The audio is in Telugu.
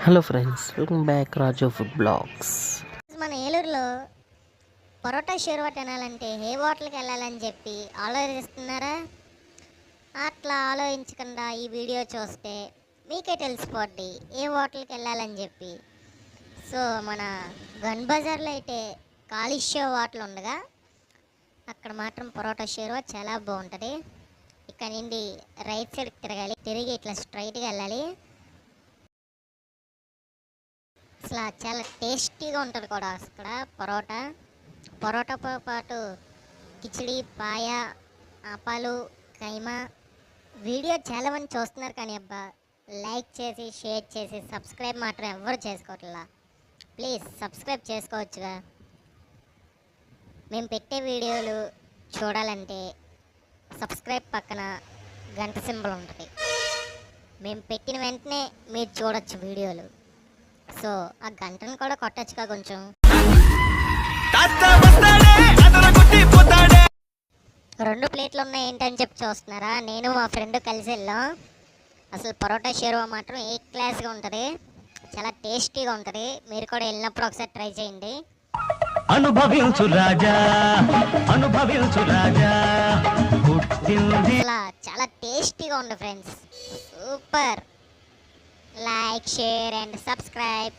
హలో ఫ్రెండ్స్, వెల్కమ్ బ్యాక్ రాజు ఫుడ్ బ్లాగ్స్. మన ఏలూరులో పరోటా షేర్వా తినాలంటే ఏ హోటల్కి వెళ్ళాలని చెప్పి ఆలోచిస్తున్నారా? అట్లా ఆలోచించకుండా ఈ వీడియో చూస్తే మీకే తెలిసిపోద్ది ఏ హోటల్కి వెళ్ళాలని చెప్పి. సో మన గన్ బజార్లో అయితే కాళిషో హోటల్ ఉండగా అక్కడ మాత్రం పరోటా షేర్వా చాలా బాగుంటుంది. ఇక్కడ నుండి రైట్ సైడ్కి తిరగాలి, తిరిగి ఇట్లా స్ట్రైట్గా వెళ్ళాలి. అసలు చాలా టేస్టీగా ఉంటుంది కూడా అక్కడ పరోటాతో పాటు కిచిడి, పాయ, ఆపాలు, కైమా. వీడియో చాలా మంది చూస్తున్నారు కానీ అబ్బా లైక్ చేసి షేర్ చేసి సబ్స్క్రైబ్ మాత్రం ఎవ్వరు చేసుకోవట్లా. Please subscribe చేసుకోవచ్చుగా. మేము పెట్టే వీడియోలు చూడాలంటే సబ్స్క్రైబ్ పక్కన గంట సింబల్ ఉంటుంది. మేము పెట్టిన వెంటనే మీరు చూడొచ్చు వీడియోలు. సో ఆ గంటను కూడా కొట్టచ్చుగా కొంచెం. 2 ప్లేట్లు ఉన్నాయి ఏంటని చెప్పి చూస్తున్నారా? నేను మా ఫ్రెండ్ కలిసి వెళ్ళాం. అసలు పరోటా షేర్వా మాత్రం ఏ క్లాస్గా ఉంటుంది, చాలా టేస్టీగా ఉంటుంది. మీరు కూడా వెళ్ళినప్పుడు ఒకసారి ట్రై చేయండి. అనుభవించు రాజా, అనుభవించు రాజా. అసలు చాలా టేస్టీగా ఉంది friends, super. Like, share and subscribe.